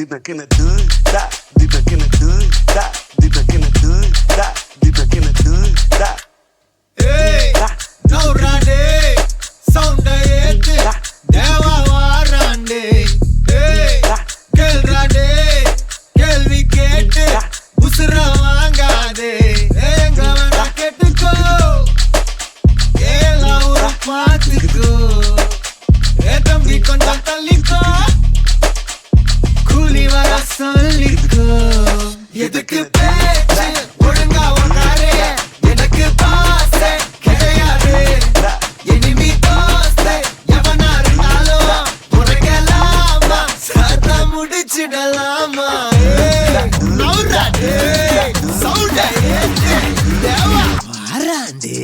deep back in the hood, da, deep back in the hood, da, deep back in the hood, da, deep back in the hood, da. Hey, no rande, sound ayete, deva varande. Hey, kel rande, kelvi kete, usra vangade. Enga vana ketuko, ela uru paathuko. Thambi konjam talliko, கூலி வர சொல்லிக்கோ. எதுக்கு பேச்சு ஒழுங்கா உக்காரு, எனக்கு பாசே கிடையாது. இனிமே தோஸ்து எவனா இருந்தாலும் உனக்கெல்லாமா சத்தா முடிச்சிடலாமா. நவுறாடே சவுண்ட ஏத்து தேவா வாராண்டே.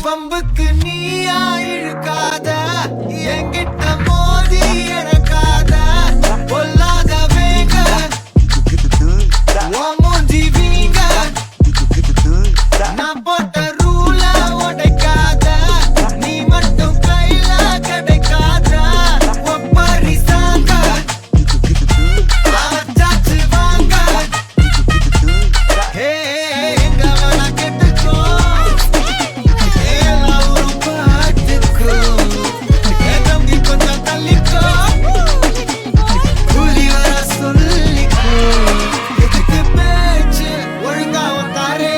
பம்புக்கு நீயா இழுக்காத, என்கிட்ட மோதி எனக்காத. பொல்லாத வேங்க உன் மூஞ்சி வீங்க, நான் போட்ட ரூல உடைக்காத. நீ மட்டும் கையில கிடைக்காத. ஒப்பாரி சாங்க சாச்சு வாங்க. ஹே எங்க வேணா கேட்டுக்கோ, ela uru paathuko. Thambi konjam talliko, கூலி வர சொல்லிக்கோ. எதுக்கு பேச்சு ஒழுங்கா உக்காரு,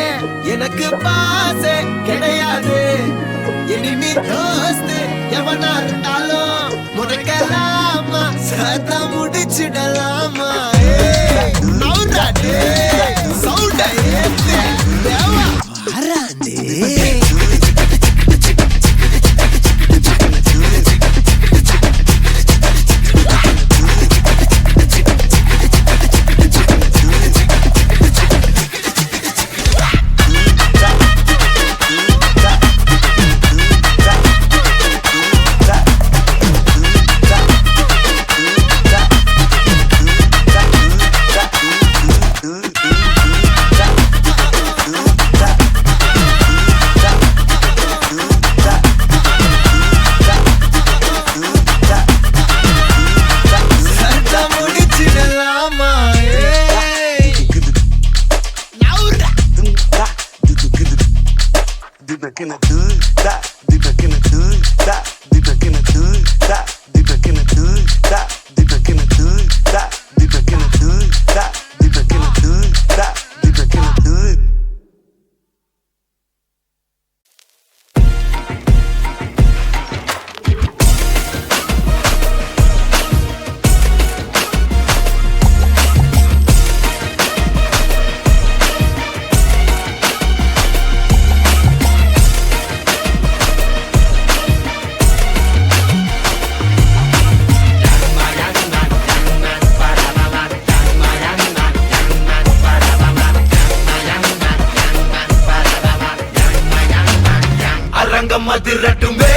எனக்கு பாசே கிடையாது. இனிமே தோஸ்து எவனா இருந்தாலும் உனக்கெல்லாமா சத்தா முடிச்சிடலாமா. நவுறாடே சவுண்ட ஏத்து தேவா வாராண்டே. சத்தா முடிச்சிடலாமா. நவுறா Deep back in the hood, da, deep back in the hood, da, deep back in the hood, da, deep back in the hood, da, deep back in the hood, da, deep back in the hood, da, deep back in the hood, da, deep back in the hood. அரங்கம் அதிரட்டுமே,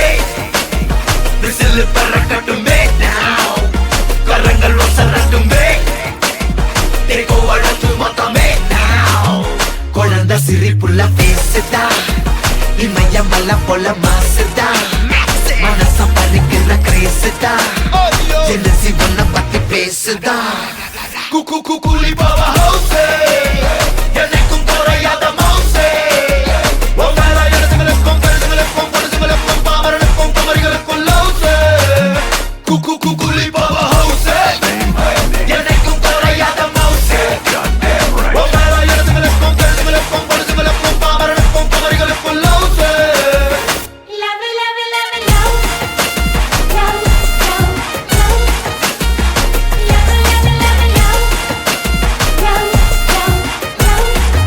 whistle பறக்கட்டுமே. Now கரங்கள் ஒசரட்டுமே, தேக்கோ அழகு மொத்தமே. Now குழந்தை சிரிப்புள்ள பேசுதா, இமயம் வல்ல போல மாசுதா. மனசம் பறிக்கிற கிரேசுதா, jealousy ஒன்ன பத்தி பேசுதா. குக்கு குக்குலி பாவா ஹவுசே, எனக்கும் குறையாத மவுசே. குக்குலி பாவா ஹவுசே, எனக்கும் குறையாத மவுசே. Love, love, love, love, love, love, love, love, love, love, love, love, love, love, love.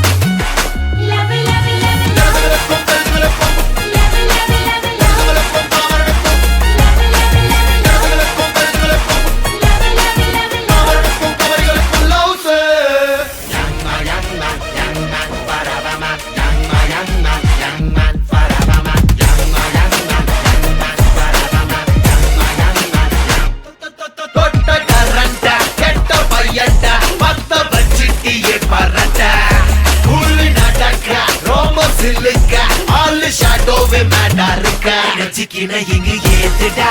வச்சுக்கின இங்கு ஏத்துடா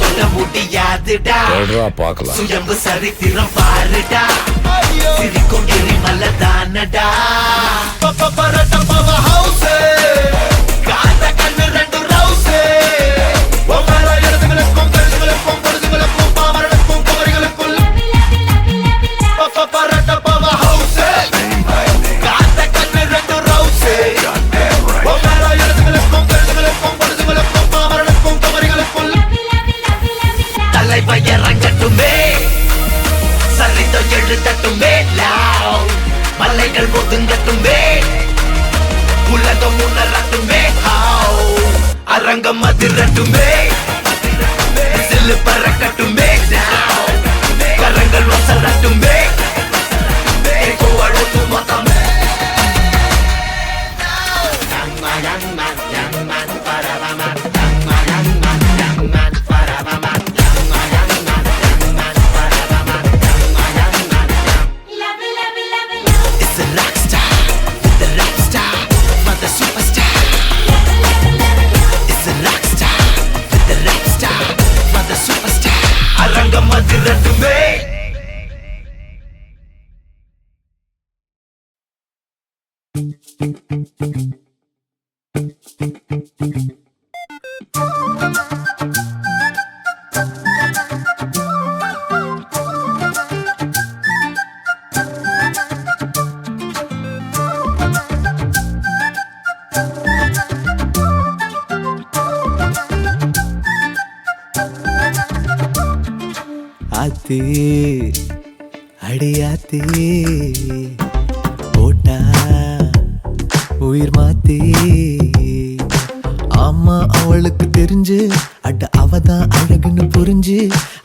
தொட முடியாதுடா பாக்கலாம் சுயம்பு சரித்திரம் பாருடா சிரிக்கும் எரிமலை தானடா காந்த கண்ணு ரெண்டு ரவுசு இடத்துகளுக்கும் கருதுகளுக்கும் பொழுதுகளுக்கும் பாமரனுக்கும் குமரிகளுக்குள் காந்த கண்ணு ரெண்டு ரவுசு இடத்துகளுக்கும் கருதுகளுக்கும் பொழுதுகளுக்கும் பாமரனுக்கும் குமரிகளுக்குள் தலைவை இறங்கட்டுமே சரிதம் எழுதட்டுமே மலைகள் ஒதுங்கட்டுமே உலகம் உணரட்டுமே அரங்கம் அதிரட்டுமே சில்லு பறக்கட்டுமே கரங்கள் வசரட்டுமே அழுத்து மொத்தமே It's a rock star, the rap star, not the superstar. It's a rock star, the rap star, not the superstar. அரங்கம் அதிரட்டுமே ஆத்தே அடியாத்தே போட்டா உயிர் மாத்தே ஆமா அவளுக்கு தெரிஞ்சு அட அவதான் அழகுன்னு புரிஞ்சு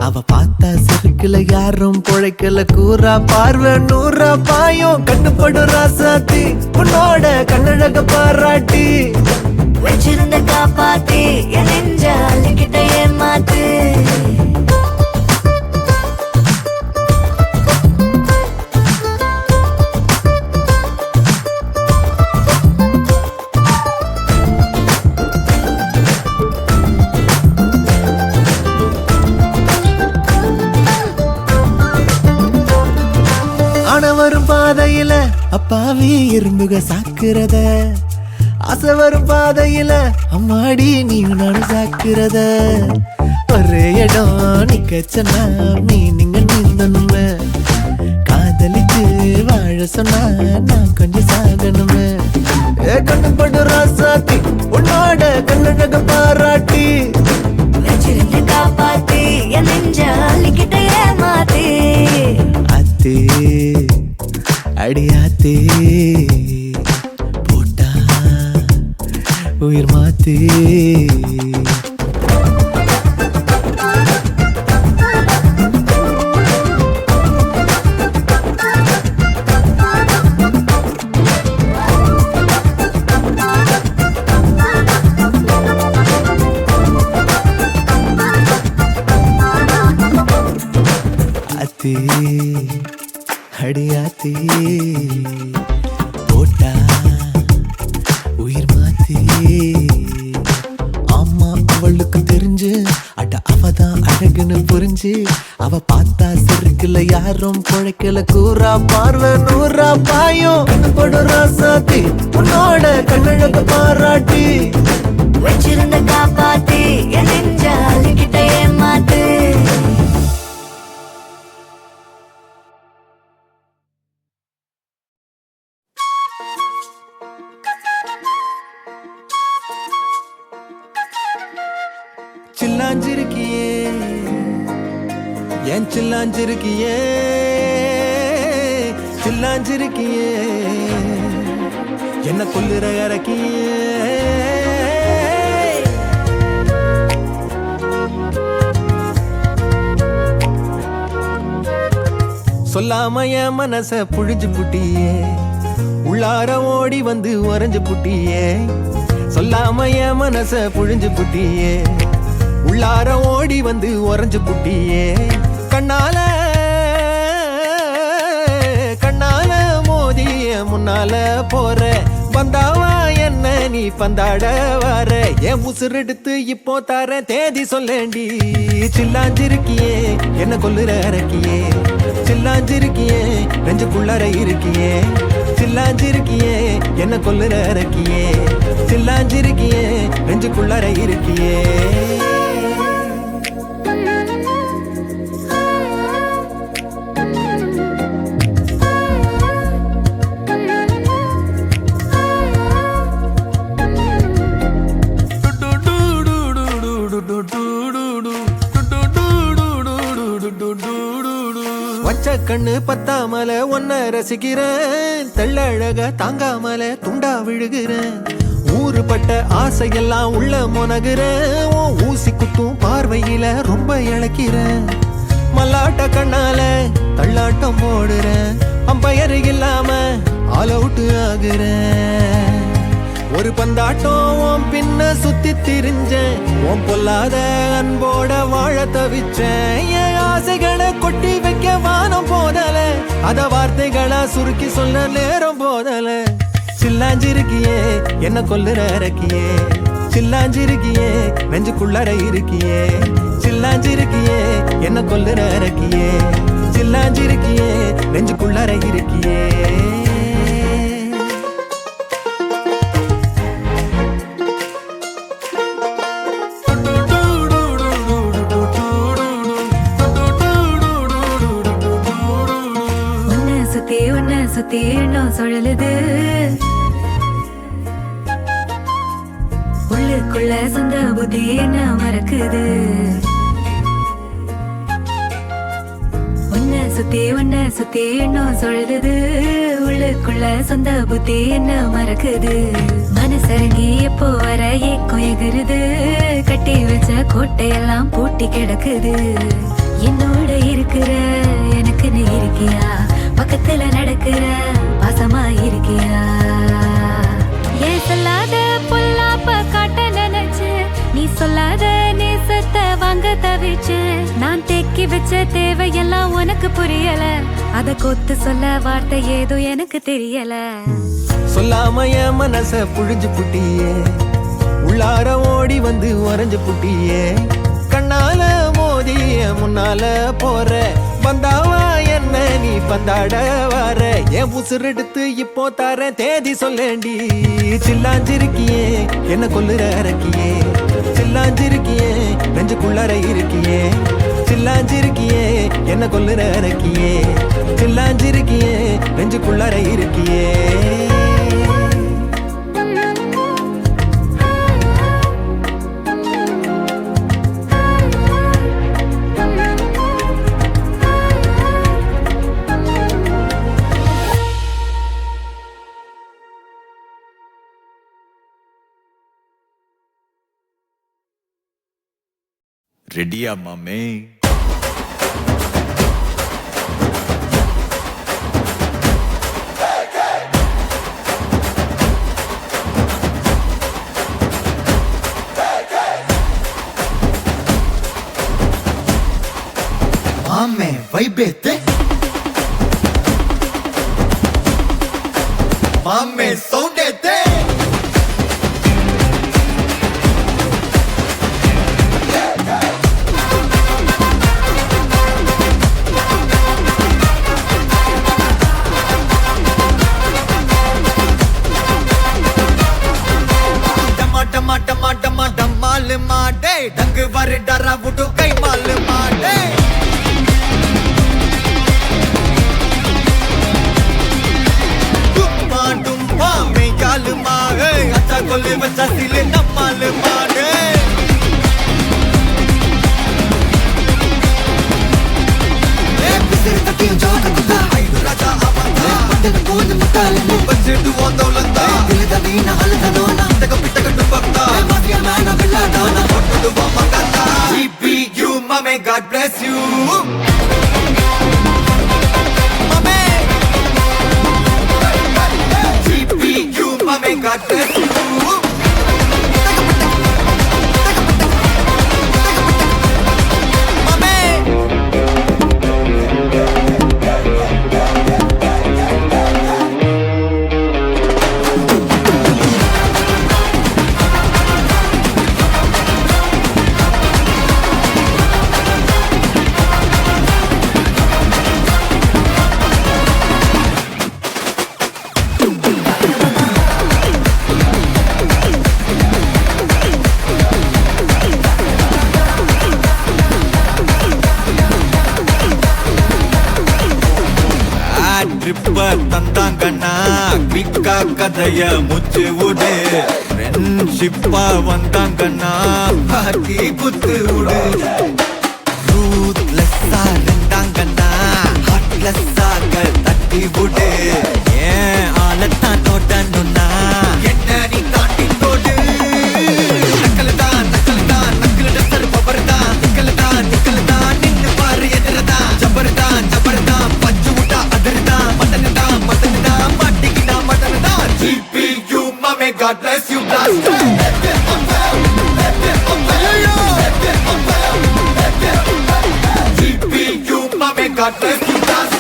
அவ பார்த்தா சிறுக்குல யாரும் பொழைக்கல கூறா பார்வை நூறா பாயும் கண்ணுப்படும் ராசாத்தி உன்னோட கண்ணழக பாராட்டி வச்சிருந்த காப்பாத்தி என் நெஞ்ச அள்ளிக்கிட்ட ஏமாத்து வரும் பாதையில அப்பாவி இரும்புக சாக்குறத ஆசை வரும் பாதையில அம்மாடி நீ நானும் சாக்குறத ஒரே இடம் நிக்க சொன்னா நீங்க நீந்தணுமே காதலிச்சு வாழ சொன்னா நான் கொஞ்சம் சாகணுமே கண்ணுப்படு ராசாத்தி உன்னோட கண்ணழக பாராட்டி வச்சிருந்த காப்பாத்தி என் நெஞ்ச அள்ளிக்கிட்ட ஏமாத்தி அத்தே அடியாத்தே போட்டா உயிர் மாத்தே அத்தே அடியாத்தே போட்டா உயிர் மாத்தே ஆமா அவளுக்கு தெரிஞ்சு அட அவதான் அழகுன்னு புரிஞ்சு அவ பார்த்தா சிறுக்குல யாரும் பொழைக்கல கூறா பார்வை நூறா பாயும் கண்ணுப்படு ராசாத்தி உன்னோட கண்ணழக பாராட்டி வச்சிருந்த காப்பாத்தி என் நெஞ்ச அள்ளிக்கிட்ட ஏமாத்து சில்லாஞ்சிருக்கியே ஏன் சில்லாஞ்சிருக்கியே சில்லாஞ்சிருக்கியே என்ன கொல்லுற இறக்கியே சொல்லாம என் மனச புழிஞ்சு புட்டியே உள்ளார ஓடி வந்து உறைஞ்சு புட்டியே சொல்லாம என் மனச புழிஞ்சு புட்டியே உள்ளார ஓடி வந்து உறைஞ்சு புட்டியே கண்ணால கண்ணால மோதிய முன்னால போற வந்தாவா என்ன நீ பந்தாட வார என் உசுரெடுத்து இப்போ தர தேதி சொல்லேண்டி சில்லாஞ்சிருக்கியே என்ன கொல்லுற அரக்கியே சில்லாஞ்சிருக்கியே நெஞ்சுக்குள்ளற இருக்கியே சில்லாஞ்சிருக்கியே என்ன கொல்லுற அரக்கியே சில்லாஞ்சிருக்கியே நெஞ்சுக்குள்ளற இருக்கியே வச்ச கண்ணு பத்தாமல ஒன்ன ரசிக்கிறேன் தெள்ளழக தாங்காமல துண்டா விழுகிறேன் ஊறுபட்ட ஆசையெல்லாம் உள்ள முனகுறேன் உன் ஊசி குத்தும் பார்வையில ரொம்ப இழக்கிறேன் மல்லாட்ட கண்ணால தள்ளாட்டம் போடுறேன் அம்பயர் இல்லாம ஆல் அவுட் ஆகுறேன் ஒரு பந்தாட்டம் உன் பின்ன சுத்தி திரிஞ்சேன் உன் பொல்லாத அன்போட வாழ தவிச்சேன் என் ஆசைகளை கொட்டி வைக்க வானம் போதல அத வார்த்தைகளா சுருக்கி சொல்ல நேரம் போதல சில்லாஞ்சிருக்கியே என்ன கொல்லுற அரக்கியே சில்லாஞ்சிருக்கியே நெஞ்சுக்குள்ளற இருக்கியே சில்லாஞ்சிருக்கியே என்ன கொல்லுற அரக்கியே சில்லாஞ்சிருக்கியே நெஞ்சுக்குள்ளற இருக்கியே சுத்தி எண்ணம் சுழலுது உள்ளுக்குள்ள சொந்த புத்தி என்ன மறக்குது உன்னை சுத்தி எண்ணம் சுழலுது உள்ளுக்குள்ள சொந்த புத்தி என்ன மறக்குது மனசரங்கி எப்போ வர ஏக்கம் எகுருது கட்டி வச்ச கோட்டையெல்லாம் பூட்டி கிடக்குது என்னோட இருக்கிற எனக்கு நீ இருக்கியா பக்கத்துல நடக்கிற பாசமா இருக்கியா ஏன் சொல்லாத பொல்லாப்ப காட்ட நினைச்சு நீ சொல்லாத நேசத்தை வாங்க தவிச்சு நான் தேக்கி வச்ச தேவையெல்லாம் உனக்கு புரியல அத கொத்து சொல்ல வார்த்தை ஏதோ எனக்கு தெரியல சொல்லாம என் மனச புழிஞ்சு புட்டியே உள்ளார ஓடி வந்து உறைஞ்சு புட்டியே கண்ணால மோதிய முன்னால போற வந்தாவா என்ன நீ பந்தாட வார என் உசுரெடுத்து இப்போ தர தேதி சொல்லேண்டி சில்லாஞ்சிருக்கியே என்ன கொல்லுற அரக்கியே சில்லாஞ்சிருக்கியே நெஞ்சுக்குள்ளற இருக்கியே சில்லாஞ்சிருக்கியே என்ன கொல்லுற அரக்கியே சில்லாஞ்சிருக்கியே நெஞ்சுக்குள்ளற இருக்கியே ரெடியா மாமே மாமே வைபேத்தே மாமே சவுண்டேத்தே माल माडे डंग वर डरा बुटो कई माल माडे डुम्मा डुम्मा में जाल मारे अच्छा कोले बच्चा सिले नमाल माडे ए पिसर तकी जोक कुदा हाइदु राजा आवाता पटन कोन मताल मु बच्चे दुआ दौलता दिल दवीना हल दनोना तक पिटक डुबकता माफिया मैन बिल्ला दाना पटु दुआ मंगाता GPU mame God bless you mame GPU mame God bless you கதைய முச்சு விடு ஃப்ரெண்ட்ஷிப்பா வந்தாங்கன்னா பாக்கி குத்து விடு ரூத்லெஸ்ஸா இருந்தாங்கன்னா ஹார்ட்லெஸ்ஸாக தட்டி விடு ஏன் ஆளத்தான் தோட்டணும்னா என்ன நீ தாண்டி போடு நக்கலுதான் நக்கலு டஸ்டர் பபர்தான் நிக்கலுதான் நின்னு பாரு எதிரதான் ஜபர்தான் பஞ்சு விட்டா அதிர்தான் மட்டனுதான் மாட்டிக்கிட்டா மட்டனுதான் GPU mame God bless you blast GPU mame God bless you blast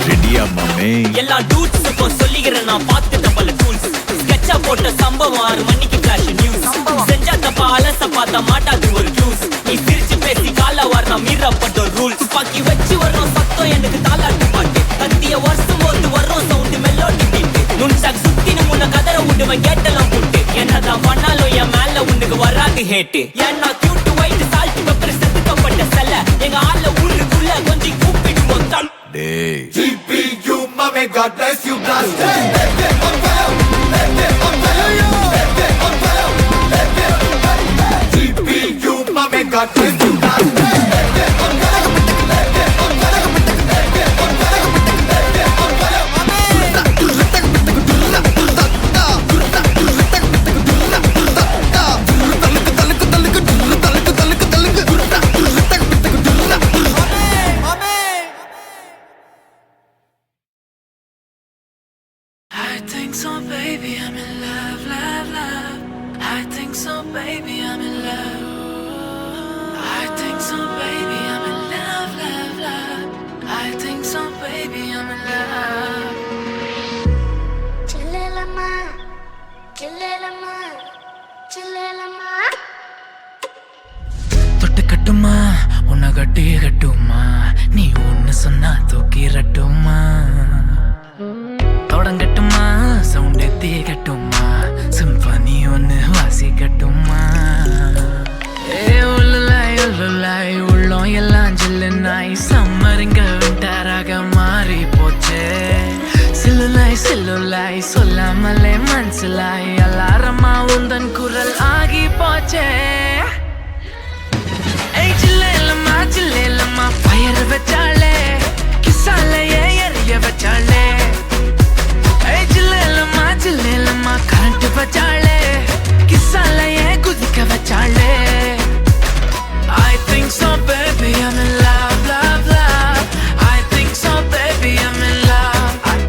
ரெடியா மாமே எல்லா டூட்ஸுக்கும் சொல்லிக்கிறேன் நான் பார்த்துட்ட பல டூல்ஸ் ஸ்கெட்சா போட்ட சம்பவம் 6 மணிக்கு ஃபிளாஷ் நியூஸ் செஞ்சா தப்பா அலச பார்த்தா மாட்டாது ஒரு ஜூஸ் நீ சிரிச்சு பேசி கால வார்னா மீறப்பட்ட ரூல்ஸ் துப்பாக்கி வச்சு வர்றோம் சத்தம் எனக்கு தாளாட்டு பாட்டு கத்திய வருஷம் போது வர்றோம் சவுண்டு மெல்லோடி பீட்டு நுண்சாக் சுத்தினு முன்ன கதற விடுவேன் கேட்டெல்லாம் போட்டு என்னதான் பண்ணாலும் என் மேல உனக்கு வராது ஹேட்டு ஏன்னா கியூட் ஒயிட் சால்ட் பெப்பர் செதுக்கப்பட்ட செல்ல எங்க ஆள ஊருக்குள்ள கொஞ்சம் கூப்பிடுவோம் தம் டேய் GPU mame God bless you blast GPU mame God bless you blast I think so, baby, I'm in love, love, love. I think so, baby, I'm in love. I think so, baby, I'm in love, love, love. I think so, baby, I'm in love. Chillelama, chillelama, chillelama. தொட்டு கட்டுமா உன்னை கட்டி கட்டுமா நீ ஒன்னு சொன்னா தூக்கிரட்டுமா தொடங்கட்டுமா sound எத்தி கட்டுமா symphony ஒன்னு வாசிக்கட்டுமா உள்ளாய் உள்ளம் எல்லாம் ஜில்லு நாய் சம்மருங்க விண்டராக மாறி போச்சே சில்லுலாய் சொல்லாமலே மனசிலாய் அலாரமா உந்தன் குரல் ஆகி போச்சே ஜில்லேலம்மா பயர் வச்சாளே கிசாலையே எரிய வச்சாளே ஜில்லேலம்மா கரண்ட் வச்சாளே கிசாலையே குதிக்க வச்சாளே I think so baby I'm in love love love I think so baby I'm in love I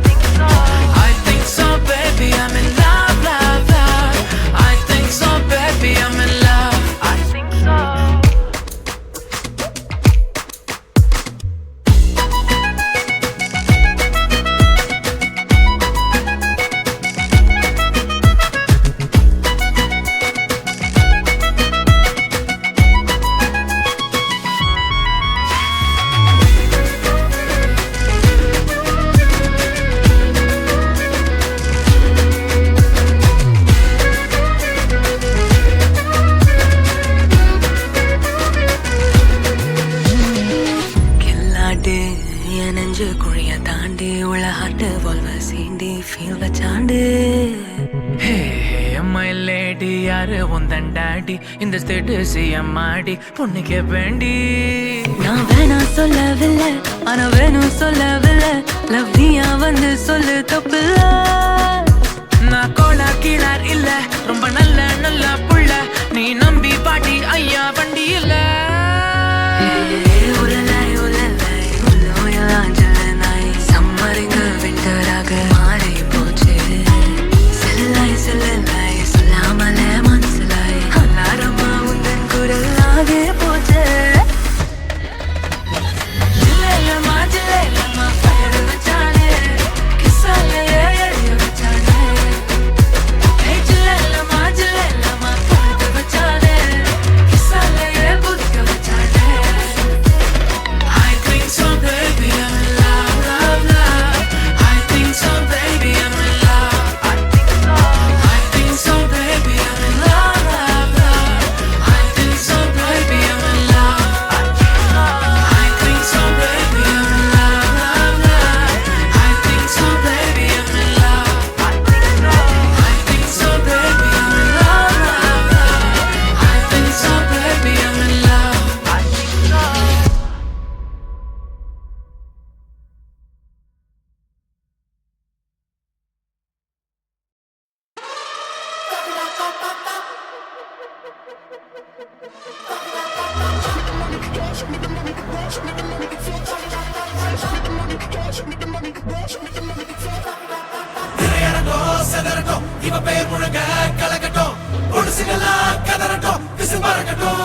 think so baby I'm in love love love I think so baby I'm in love I think so குழிய தாண்டி உலகாட்டு வாழ்வ சீண்டி feel வச்சாண்டு my lady யாரு உந்தன் daddy இந்த state CM ஆடி பொண்ணுக்கே வேண்டி நான் வேணா சொல்லவில்லை ஆனா வேணும் சொல்லவில்லை லவ் நீயா வந்து சொல்லு தப்பில்ல நான் கோலா கீழார் இல்ல ரொம்ப நல்ல புள்ள நீ நம்பி பாட்டி ஐயா வண்டி இல்ல சம்மருங்க விண்டராக மாறி போச்சு செல்லாய் சொல்லாமலே மனசிலாய் அலாரமா உந்தன் குரல் ஆகி போச்சு ஜில்லேலம்மா பயர் வச்சாளே கிசாலையே எரிய வச்சாளே ஜில்லேலம்மா கரண்ட் வச்சாளே கிசாலையே இவ பெயர் முழங்க கலக்கட்டும் பொடுசுகளா கதறட்டும் விசில் பறக்கட்டும்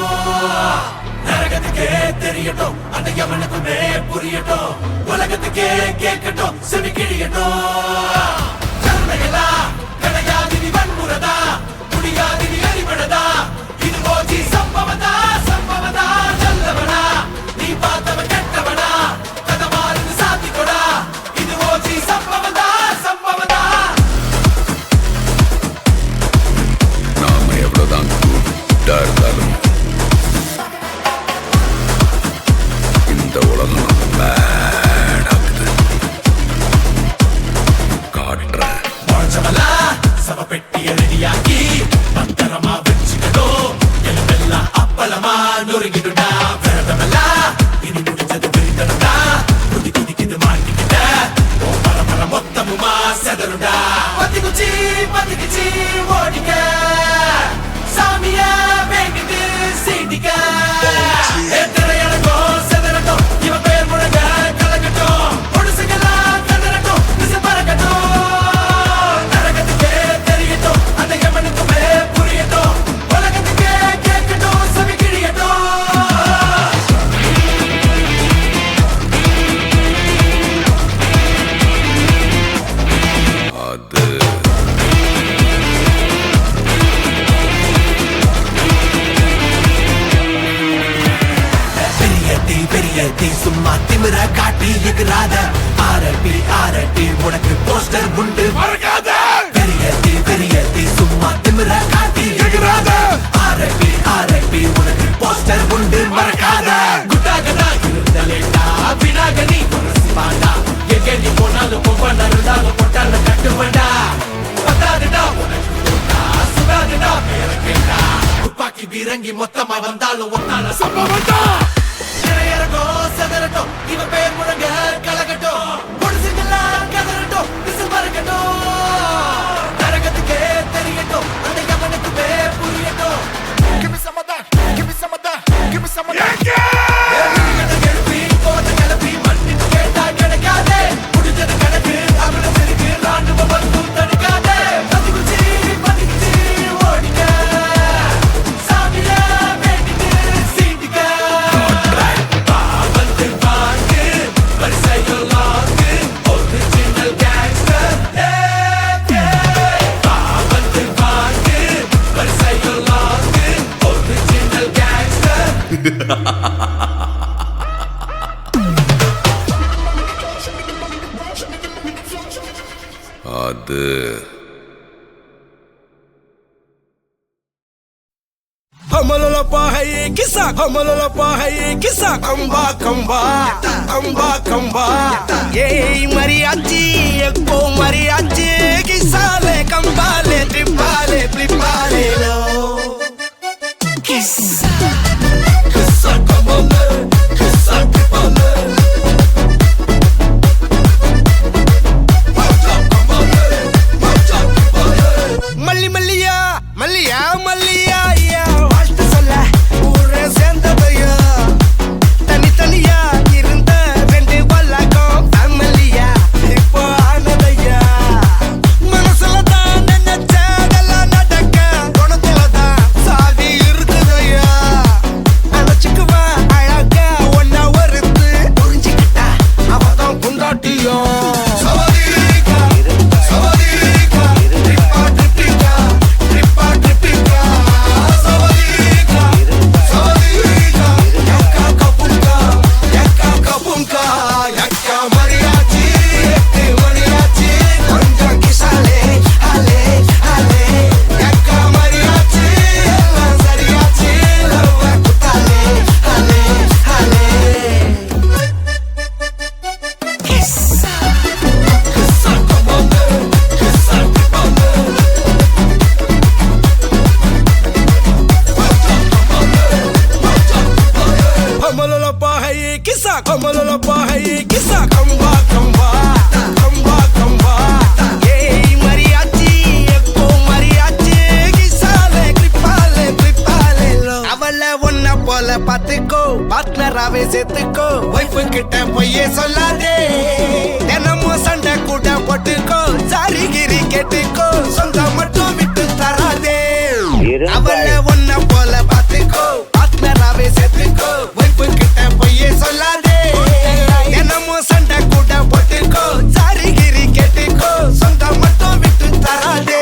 நரகத்துக்கே தெரியட்டும் அந்த யமனுக்குமே புரியட்டும் உலகத்துக்கே கேட்கட்டும் செவி கிழியட்டும் கருணைகளா கடையாதிரி வன்முறதா முடியாதிரி அறிவடதா இது ஓஜி சம்பவதா சம்பவதா நல்லவனா நீ பார்த்தவன் கெட்டவனா கதை மாறுது சாத்திக்கொடா இது ஓஜி சம்பவதா சம்பவதா நாம எவ்வளவுதான் கூட்டா இருந்தாலும் இந்த உலகம் பேடாக்குது. காட்டுறேன் வாழ்ச்சவலா சம பெட்டிய ரெடியாக்கி பத்திரமா வச்சுக்கணும் எலும்பெல்லாம் அப்பளமா நொறுங்கிடுடா விரதமெல்லா இனி முடிஞ்சது விரிதடா குதி குதிக்குது மாட்டிக்கிட்ட ஓ பரம்பர மொத்தமுமா செதறுடா பத்திக்குச்சி ஓடிக்க சாமிய வேண்டிட்டு சீண்டிக்க திரையடங்கோ செதறட்டும் இவ பேர் முழங்க கலக்கட்டும் பொடுசுகளா கதறட்டும் விசில் பறக்கட்டும் நரகத்துக்கே தெரியட்டும் அந்த யமனுக்குமே புரியட்டும் உலகத்துக்கே கேட்கட்டும் செவி கிழியட்டும் அது பெரிய தீ சும்மா திமிர காட்டி எகிறாத ஆரட்டி உனக்கு போஸ்டர் உண்டு மறக்காத பெரிய தீ சும்மா திமிர காட்டி எகிறாத ஆரட்டி உனக்கு போஸ்டர் உண்டு மறக்காத குட்டாகனா இருந்தலேட்டா வினாகனி பாண்டா எங்கே நீ போனாலும் பொவ்வன இருந்தாலும் பொட்டால கட்டுவண்டா பத்தாதுடா உனக்கு தோட்டா சுடாதுடா பேர கேட்டா துப்பாக்கி பீரங்கி மொத்தமா வந்தாலும் ஒன்னால சம்பவம்டா திரையரங்கோ செதறட்டும் இவ பேர் முழங்க கலக்கட்டும் பொடுசுகளா கதறட்டும் விசில் பறக்கட்டும் நரகத்துக்கே தெரியட்டும் அந்த யமனுக்குமே புரியட்டும் Give me some of that, give me some of that, give me some of that. எழுப்பி போத கிளப்பி மண்ணிட்டு கேட்டா கிடைக்காதே முடிஞ்சது கணக்கு அவன சிரிக்கு ராணுவ வந்து தடுக்காதே பத்திக்குச்சி ஓடிக்க சாமிய வேண்டிட்டு சீண்டிக்க பாவத்து வாங்கு வரிசையில் லாங்கு ஒரிஜினல் கேங்ஸ்டர் பாவத்து வாங்கு வரிசையில் லாங்கு ஒரிஜினல் கேங்ஸ்டர் அது हमलोलपा है ये किस्सा हमलोलपा है ये किस्सा कंबा कंबा कंबा कंबा ये मरियाची एको मरियाची किस्साले कंबाले ट्रिपाले फ्लिपाले लो किस्सा किस्सा कंबाले किस्सा ट्रिपाले मल्ली मल्लिया मल्लिया मल्लिया या வாழ்த்து சொல்ல ஊரே சேர்ந்ததையா தனித்தனியா இருந்த ரெண்டு வல்லகம் ஃபேமிலியா இப்போ ஆனதையா மனசுல தான் நினைச்சதெல்லாம் நடக்க குணத்துல தான் சாதி இருக்குதையா அழைச்சுக்குவா அழகா ஒன்னா ஒருத்து புரிஞ்சுக்கிட்டா அவதான் குண்டாட்டியும் हमलोलपा है ये किस्सा कंबा कंबा कंबा कंबा ये मरियाची एको मरियाची किस्साले क्लिपाले क्लिपाले लो அவள ஒன்ன போல பார்த்து பார்த்துக்கோ பார்ட்னராவே சேர்த்துக்கோ வைஃபு கிட்ட பொய்யே சொல்லாதே தினமும் சண்டை கூட போட்டுக்கோ சாரி கிரி கேட்டுக்கோ சொந்தம் மட்டும் விட்டு தராதே அவளை ஒன்ன போல பார்த்துக்கோ பார்ட்னராவே சேர்த்துக்கோ வைஃபு கிட்ட பொய்யே சொல்லாதே தினமும் சண்டை கூட போட்டுக்கோ சாரி கிரி கேட்டுக்கோ சொந்தம் மட்டும் விட்டு தராதே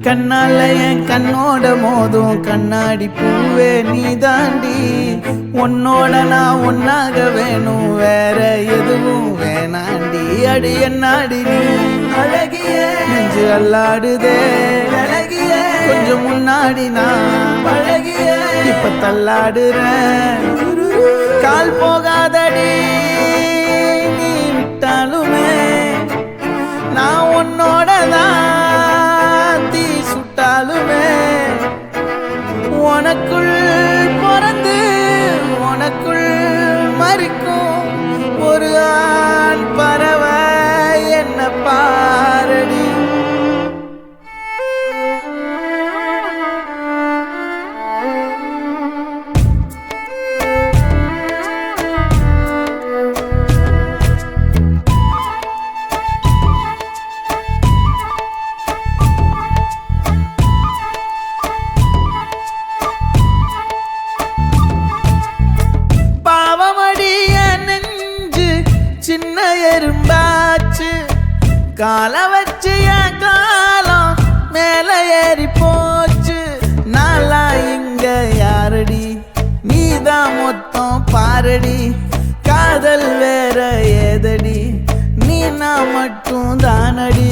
கண்ணால என் கண்ணோட மோதும் கண்ணாடி பூவே நீ தாண்டி உன்னோட நான் ஒன்னாக வேணும் வேற எதுவும் வேணாண்டி அடி என்னாடி நீ அழகிய நெஞ்சு அல்லாடுதே அழகிய கொஞ்சம் முன்னாடி நான் பழகிய இப்ப தள்ளாடுறேன் கால் போகாதடி நீ விட்டாலுமே நான் உன்னோட தான் உனக்குள் பிறந்து உனக்குள் மறிக்கும் ஒரு ஆண் பறவை என்ன பாரடி கால வச்சு என் காலம் மேல ஏறி போச்சு நாளா இங்க யாரடி நீதான் மொத்தம் பாரடி காதல் வேற ஏதடி நீ நான் மட்டும் தானடி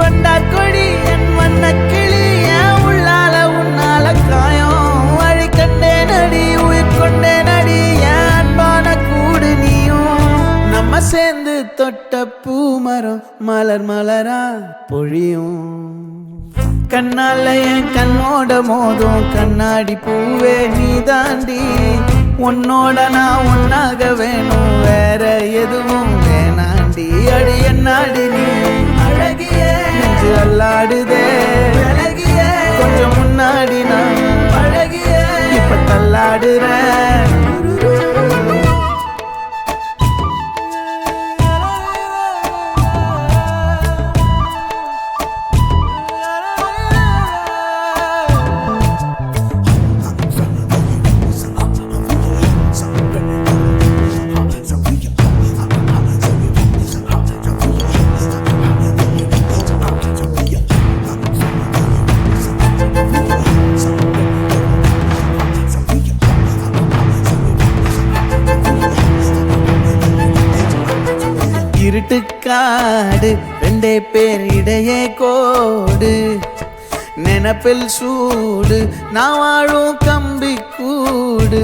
வண்டா கொடி என் வண்ண கிளி என் உள்ளால உன்னால காயம் வழி கண்டே நடி உயிர் கொண்டே நடி என் அன்பான கூடு நீயும் நம்ம சேர்ந்து தொட்ட பூமரம் மலர் மலரா பொழியும் கண்ணால என் கண்ணோட மோதும் கண்ணாடி பூவே நீ தாண்டி உன்னோட நான் ஒன்னாக வேணும் வேற எதுவும் வேணாண்டி அடி என்னாடி நீ அழகிய நெஞ்சு அல்லாடுதே அழகிய கொஞ்சம் முன்னாடி நான் பழகிய இப்ப தள்ளாடுறேன் இருட்டுக்காடு ரெண்டே பேர் இடையே கோடு நினப்பில் சூடு நான் வாழும் கம்பி கூடு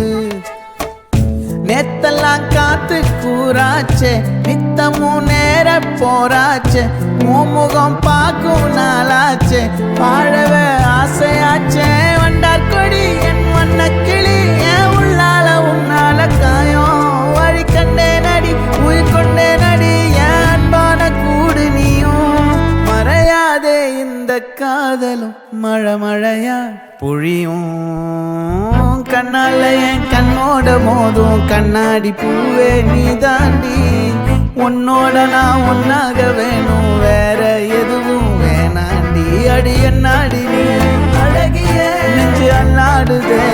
நேத்தெல்லாம் காத்து கூறாச்சே நித்தமும் நேர போராச்சே முகம் பார்க்கும் நாளாச்சே வாழவே ஆசையாச்சே வண்டார் கொடி என் வண்ண கிளி என் உள்ளால உன்னால காயம் வழி கண்டே நடி உயிர் கொண்டே நடி என் அன்பான கூடு நீயும் மறையாதே இந்த காதல் காதலும் மழை மழையா பொழியும் கண்ணால என் கண்ணோட மோதும் கண்ணாடி பூவே நீ தாண்டி உன்னோட நான் ஒன்னாக வேணும் வேற எதுவும் வேணாண்டி அடி என்னாடி நீ அழகிய நெஞ்சு அல்லாடுதே